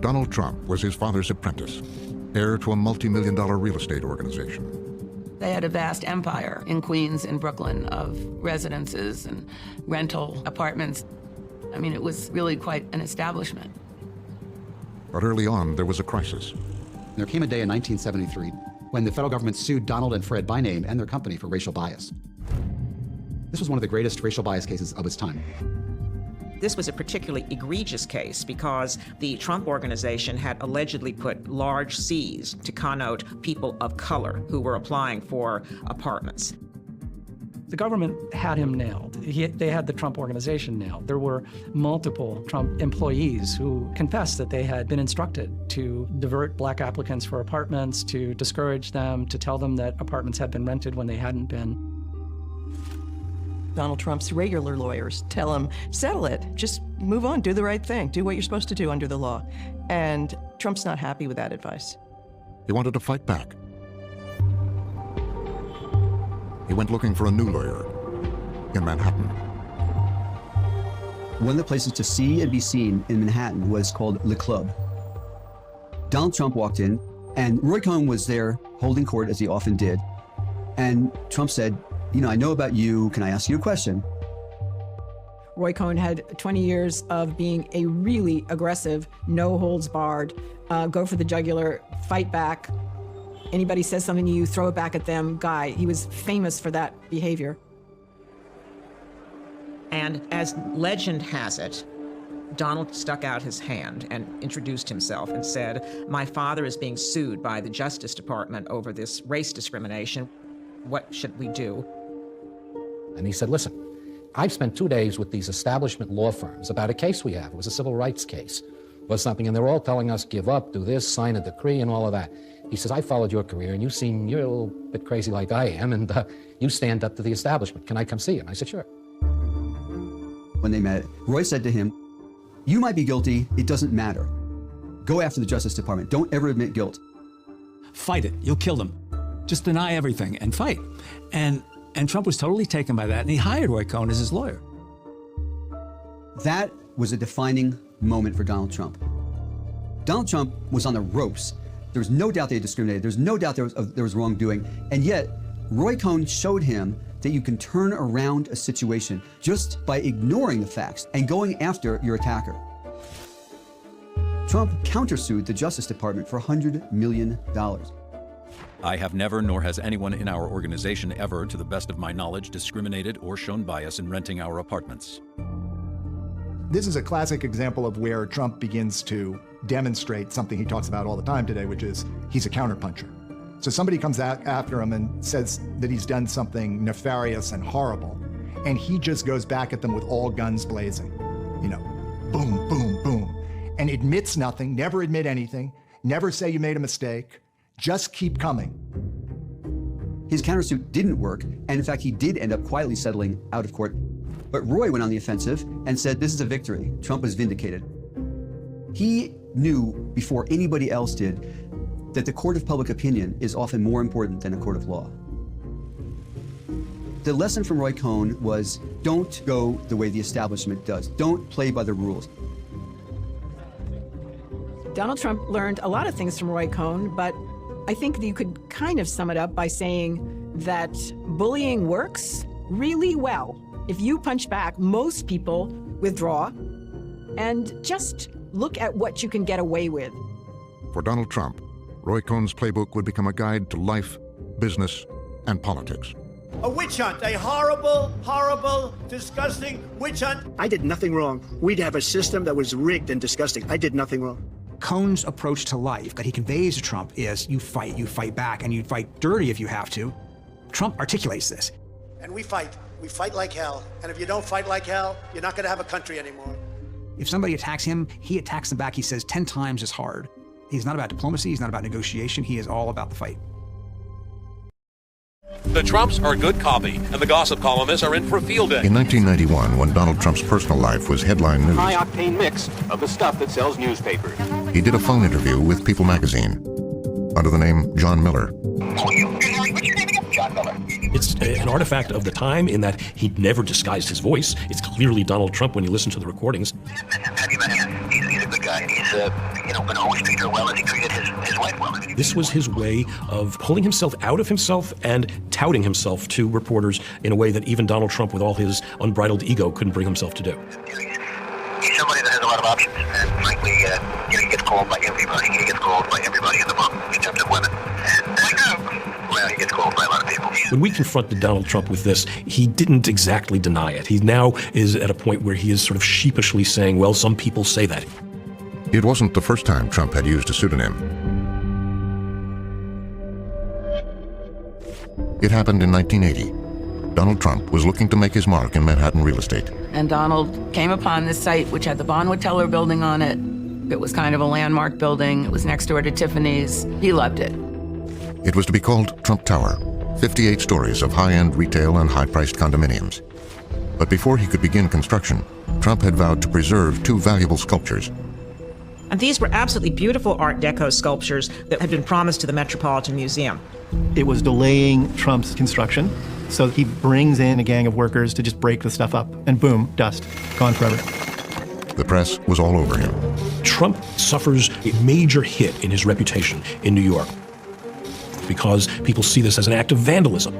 Donald Trump was his father's apprentice, heir to a multi-million-dollar real estate organization. They had a vast empire in Queens and Brooklyn of residences and rental apartments. I mean, it was really quite an establishment. But early on, there was a crisis. There came a day in 1973 when the federal government sued Donald and Fred by name and their company for racial bias. This was one of the greatest racial bias cases of its time. This was a particularly egregious case because the Trump organization had allegedly put large C's to connote people of color who were applying for apartments. The government had him nailed. They had the Trump organization nailed. There were multiple Trump employees who confessed that they had been instructed to divert black applicants for apartments, to discourage them, to tell them that apartments had been rented when they hadn't been. Donald Trump's regular lawyers tell him, settle it, just move on, do the right thing, do what you're supposed to do under the law. And Trump's not happy with that advice. He wanted to fight back. He went looking for a new lawyer in Manhattan. One of the places to see and be seen in Manhattan was called Le Club. Donald Trump walked in, and Roy Cohn was there holding court, as he often did. And Trump said, you know, I know about you. Can I ask you a question? Roy Cohn had 20 years of being a really aggressive, no holds barred, go for the jugular, fight back. Anybody says something to you, throw it back at them guy. He was famous for that behavior. And as legend has it, Donald stuck out his hand and introduced himself and said, my father is being sued by the Justice Department over this race discrimination. What should we do? And he said, listen, I've spent 2 days with these establishment law firms about a case we have. It was a civil rights case or something, and they're all telling us, give up, do this, sign a decree, and all of that. He says, I followed your career, and you're a little bit crazy like I am, and you stand up to the establishment. Can I come see you? And I said, sure. When they met, Roy said to him, you might be guilty, it doesn't matter. Go after the Justice Department. Don't ever admit guilt. Fight it, you'll kill them. Just deny everything and fight. And Trump was totally taken by that, and he hired Roy Cohn as his lawyer. That was a defining moment for Donald Trump. Donald Trump was on the ropes. There was no doubt they had discriminated. There's no doubt there was wrongdoing. And yet, Roy Cohn showed him that you can turn around a situation just by ignoring the facts and going after your attacker. Trump countersued the Justice Department for $100 million. I have never, nor has anyone in our organization ever, to the best of my knowledge, discriminated or shown bias in renting our apartments. This is a classic example of where Trump begins to demonstrate something he talks about all the time today, which is he's a counterpuncher. So somebody comes out after him and says that he's done something nefarious and horrible, and he just goes back at them with all guns blazing. You know, boom, boom, boom. And admits nothing, never admit anything, never say you made a mistake, just keep coming. His countersuit didn't work, and in fact, he did end up quietly settling out of court. But Roy went on the offensive and said, this is a victory. Trump was vindicated. He knew before anybody else did that the court of public opinion is often more important than a court of law. The lesson from Roy Cohn was, don't go the way the establishment does. Don't play by the rules. Donald Trump learned a lot of things from Roy Cohn, but I think that you could kind of sum it up by saying that bullying works really well. If you punch back, most people withdraw and just look at what you can get away with. For Donald Trump, Roy Cohn's playbook would become a guide to life, business, and politics. A witch hunt, a horrible, horrible, disgusting witch hunt. I did nothing wrong. We'd have a system that was rigged and disgusting. I did nothing wrong. Cohn's approach to life that he conveys to Trump is you fight back, and you fight dirty if you have to. Trump articulates this. And we fight like hell. And if you don't fight like hell, you're not gonna have a country anymore. If somebody attacks him, he attacks them back, he says 10 times as hard. He's not about diplomacy, he's not about negotiation, he is all about the fight. The Trumps are good copy, and the gossip columnists are in for a field day. In 1991, when Donald Trump's personal life was headline news, High-octane mix of the stuff that sells newspapers. He did a phone interview with People magazine under the name John Miller. John Miller. It's an artifact of the time in that he'd never disguised his voice. It's clearly Donald Trump when you listen to the recordings. Have you man. He's a good guy. He's going to always treat her well, and he treated his wife well. This was his way of pulling himself out of himself and touting himself to reporters in a way that even Donald Trump, with all his unbridled ego, couldn't bring himself to do. He's somebody that has a lot of options, and frankly, he gets called by everybody. He gets called by everybody in the book in terms of women. And well, he gets called by a lot of people. When we confronted Donald Trump with this, he didn't exactly deny it. He now is at a point where he is sort of sheepishly saying, well, some people say that. It wasn't the first time Trump had used a pseudonym. It happened in 1980. Donald Trump was looking to make his mark in Manhattan real estate. And Donald came upon this site, which had the Bonwood Teller building on it. It was kind of a landmark building. It was next door to Tiffany's. He loved it. It was to be called Trump Tower, 58 stories of high-end retail and high-priced condominiums. But before he could begin construction, Trump had vowed to preserve two valuable sculptures. And these were absolutely beautiful Art Deco sculptures that had been promised to the Metropolitan Museum. It was delaying Trump's construction, so he brings in a gang of workers to just break the stuff up, and boom, dust, gone forever. The press was all over him. Trump suffers a major hit in his reputation in New York because people see this as an act of vandalism.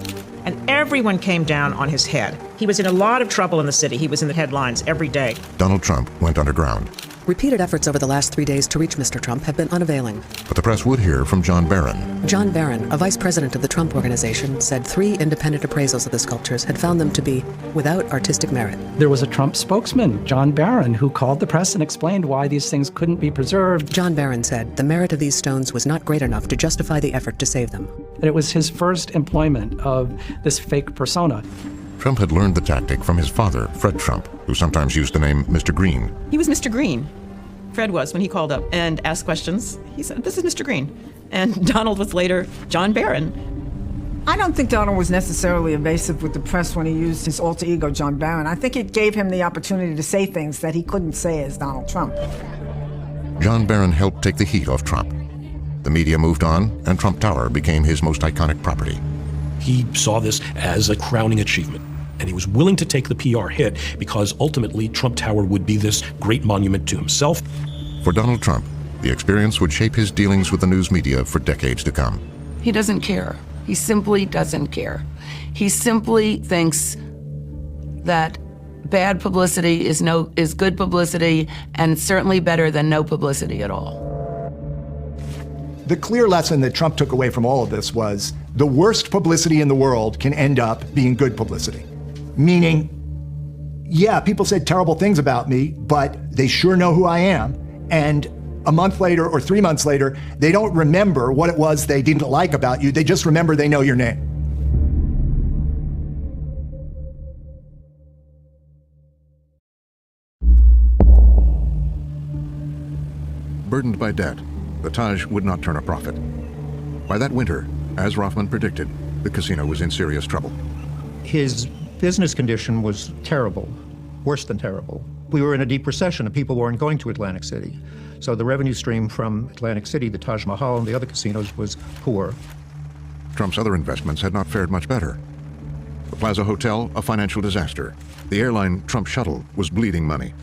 And everyone came down on his head. He was in a lot of trouble in the city. He was in the headlines every day. Donald Trump went underground. Repeated efforts over the last 3 days to reach Mr. Trump have been unavailing. But the press would hear from C.o.b.r.a. John Barron, a vice president of the Trump Organization, said 3 independent appraisals of the sculptures had found them to be without artistic merit. There was a Trump spokesman, John Barron, who called the press and explained why these things couldn't be preserved. John Barron said the merit of these stones was not great enough to justify the effort to save them. And it was his first employment of this fake persona. Trump had learned the tactic from his father, Fred Trump, who sometimes used the name Mr. Green. He was Mr. Green. Fred was, when he called up and asked questions. He said, "This is Mr. Green." And Donald was later John Barron. I don't think Donald was necessarily evasive with the press when he used his alter ego, John Barron. I think it gave him the opportunity to say things that he couldn't say as Donald Trump. John Barron helped take the heat off Trump. The media moved on, and Trump Tower became his most iconic property. He saw this as a crowning achievement, and he was willing to take the PR hit because ultimately Trump Tower would be this great monument to himself. For Donald Trump, the experience would shape his dealings with the news media for decades to come. He doesn't care. He simply doesn't care. He simply thinks that bad publicity is good publicity, and certainly better than no publicity at all. The clear lesson that Trump took away from all of this was the worst publicity in the world can end up being good publicity. Meaning, yeah, people said terrible things about me, but they sure know who I am. And a month later or 3 months later, they don't remember what it was they didn't like about you. They just remember they know your name. Burdened by debt, the Taj would not turn a profit. By that winter, as Rothman predicted, the casino was in serious trouble. His business condition was terrible, worse than terrible. We were in a deep recession and people weren't going to Atlantic City. So the revenue stream from Atlantic City, the Taj Mahal, and the other casinos was poor. Trump's other investments had not fared much better. The Plaza Hotel, a financial disaster. The airline Trump Shuttle was bleeding money.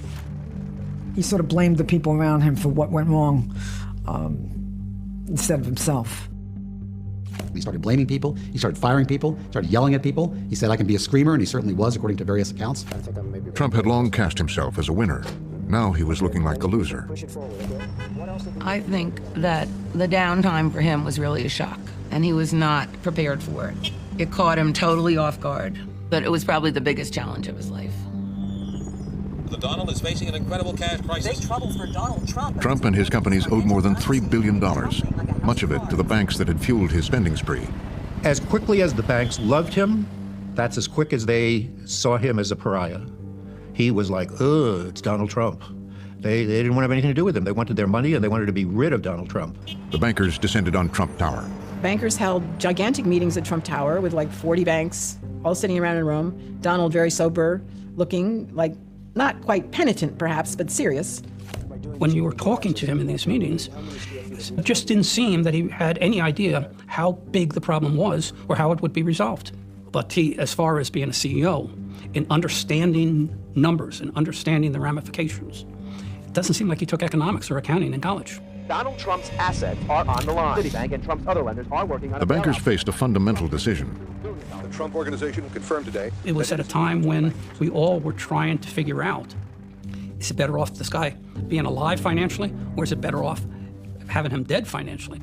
He sort of blamed the people around him for what went wrong instead of himself. He started blaming people, he started firing people, started yelling at people. He said, "I can be a screamer," and he certainly was, according to various accounts. Trump had long cast himself as a winner. Now he was looking like a loser. I think that the downtime for him was really a shock, and he was not prepared for it. It caught him totally off guard, but it was probably the biggest challenge of his life. The Donald is facing an incredible cash crisis. Big trouble for Donald Trump. Trump and his companies owed more than $3 billion, much of it to the banks that had fueled his spending spree. As quickly as the banks loved him, that's as quick as they saw him as a pariah. He was like, ugh, it's Donald Trump. They didn't want to have anything to do with him. They wanted their money and they wanted to be rid of Donald Trump. The bankers descended on Trump Tower. Bankers held gigantic meetings at Trump Tower with like 40 banks, all sitting around in a room. Donald very sober, looking like not quite penitent perhaps, but serious. When you were talking to him in these meetings, it just didn't seem that he had any idea how big the problem was or how it would be resolved. But he, as far as being a CEO, in understanding numbers and understanding the ramifications, Doesn't seem like he took economics or accounting in college. Donald Trump's assets are on the line. Citibank and Trump's other lenders are working on The bankers faced a fundamental decision. The Trump Organization confirmed today. It was at a time when we all were trying to figure out, is it better off this guy being alive financially, or is it better off having him dead financially?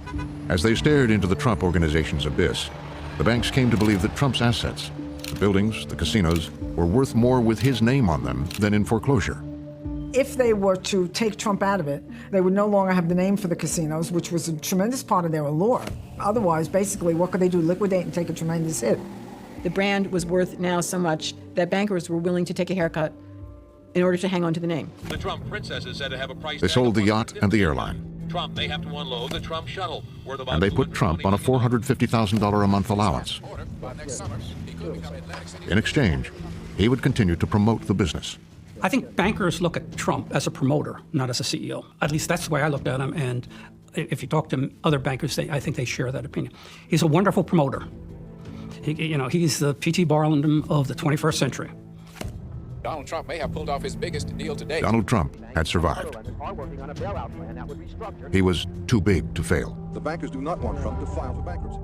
As they stared into the Trump Organization's abyss, the banks came to believe that Trump's assets, the buildings, the casinos, were worth more with his name on them than in foreclosure. If they were to take Trump out of it, they would no longer have the name for the casinos, which was a tremendous part of their allure. Otherwise, basically, what could they do? Liquidate and take a tremendous hit. The brand was worth now so much that bankers were willing to take a haircut in order to hang on to the name. The Trump princess is said to have a price. They sold the yacht and the airline. Trump may have to unload the Trump shuttle, worth about And they put Trump on a $450,000 a month allowance. In exchange, he would continue to promote the business. I think bankers look at Trump as a promoter, not as a CEO. At least that's the way I looked at him, and if you talk to other bankers, I think they share that opinion. He's a wonderful promoter. He's the P.T. Barnum of the 21st century. Donald Trump may have pulled off his biggest deal to date. Donald Trump had survived. He was too big to fail. The bankers do not want Trump to file for bankruptcy.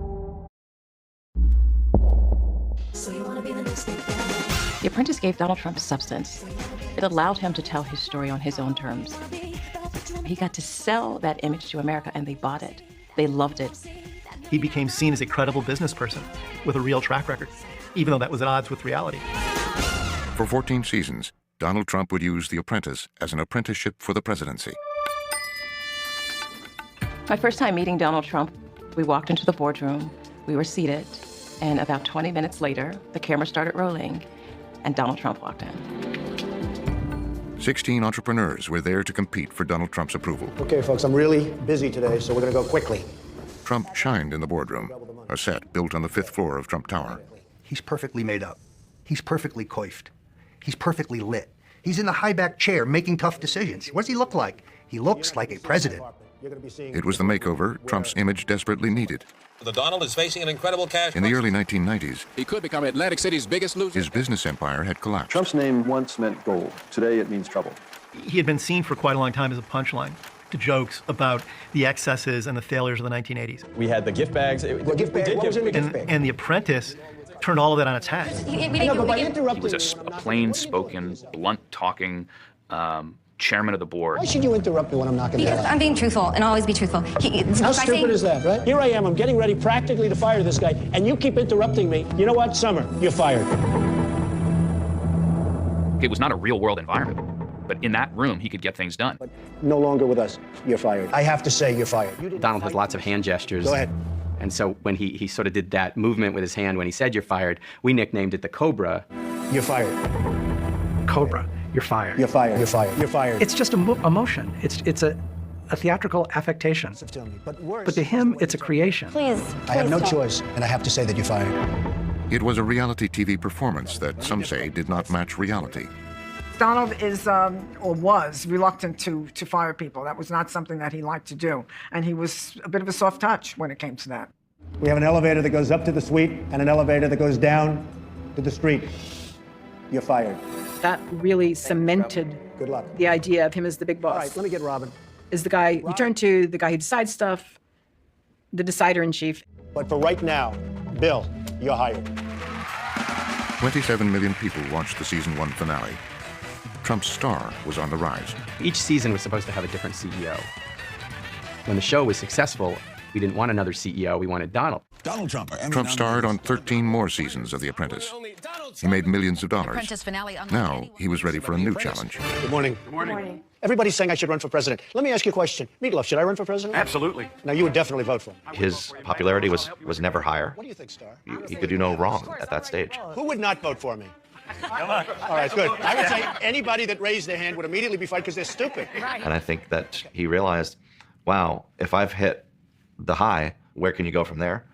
So you want to be the next big thing? The Apprentice gave Donald Trump substance. It allowed him to tell his story on his own terms. He got to sell that image to America, and they bought it. They loved it. He became seen as a credible business person with a real track record, even though that was at odds with reality. For 14 seasons, Donald Trump would use The Apprentice as an apprenticeship for the presidency. My first time meeting Donald Trump, we walked into the boardroom, we were seated, and about 20 minutes later, the camera started rolling, and Donald Trump walked in. 16 entrepreneurs were there to compete for Donald Trump's approval. Okay, folks, I'm really busy today, so we're going to go quickly. Trump shined in the boardroom, a set built on the 5th floor of Trump Tower. He's perfectly made up. He's perfectly coiffed. He's perfectly lit. He's in the high-back chair making tough decisions. What does he look like? He looks like a president. It was the makeover Trump's image desperately needed. The Donald is facing an incredible cash. In the early 1990s, He could become Atlantic City's biggest loser. his business empire had collapsed. Trump's name once meant gold. Today it means trouble. He had been seen for quite a long time as a punchline to jokes about the excesses and the failures of the 1980s. We had the gift bags. What was in the gift bag? And The Apprentice turned all of that on its head. He was a plain-spoken, blunt-talking chairman of the board. Why should you interrupt me when I'm not going to Because I'm being truthful and always be truthful. How stupid is that, right? Here I am, I'm getting ready practically to fire this guy, and you keep interrupting me. You know what, Summer, you're fired. It was not a real-world environment, but in that room, he could get things done. But no longer with us, you're fired. I have to say you're fired. Donald has lots of hand gestures. Go ahead. And so when he sort of did that movement with his hand when he said you're fired, we nicknamed it the C.o.b.r.a. You're fired. C.o.b.r.a. You're fired. You're fired. You're fired. You're fired. It's just a motion. It's a theatrical affectation. But to him, it's a creation. Please. I have no choice, and I have to say that you're fired. It was a reality TV performance that some say did not match reality. Donald is, or was, reluctant to fire people. That was not something that he liked to do. And he was a bit of a soft touch when it came to that. We have an elevator that goes up to the suite and an elevator that goes down to the street. You're fired. That really cemented Good luck. the idea of him as the big boss. All right, let me get Robin. Is the guy you turn to, the guy who decides stuff, the decider-in-chief. But for right now, Bill, you're hired. 27 million people watched the season 1 finale. Trump's star was on the rise. Each season was supposed to have a different CEO. When the show was successful, we didn't want another CEO, we wanted Donald. Donald Trump. Trump starred on 13 more seasons of The Apprentice. He made millions of dollars. Now he was ready for a new challenge. Good morning. Good morning. Everybody's saying I should run for president. Let me ask you a question. Meatloaf, should I run for president? Absolutely. Now, you would definitely vote for him. His popularity was never higher. What do you think, Star? He could do no wrong at that stage. Who would not vote for me? Come on. All right, good. I would say anybody that raised their hand would immediately be fired because they're stupid. And I think that he realized, wow, if I've hit the high, where can you go from there?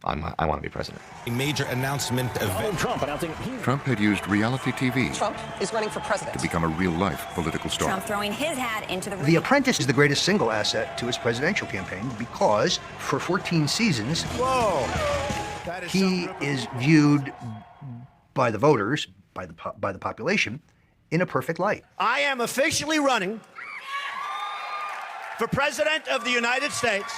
I want to be president. A major announcement event. Trump had used reality TV Trump is running for president. to become a real-life political star. Trump throwing his hat into the ring. The Apprentice is the greatest single asset to his presidential campaign because for 14 seasons, he is viewed by the voters, by the population, in a perfect light. I am officially running for President of the United States.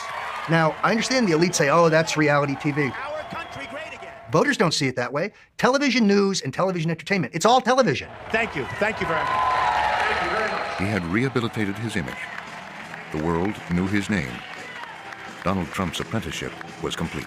Now, I understand the elite say, oh, that's reality TV. Our country great again. Voters don't see it that way. Television news and television entertainment, it's all television. Thank you. Thank you very much. Thank you very much. He had rehabilitated his image. The world knew his name. Donald Trump's apprenticeship was complete.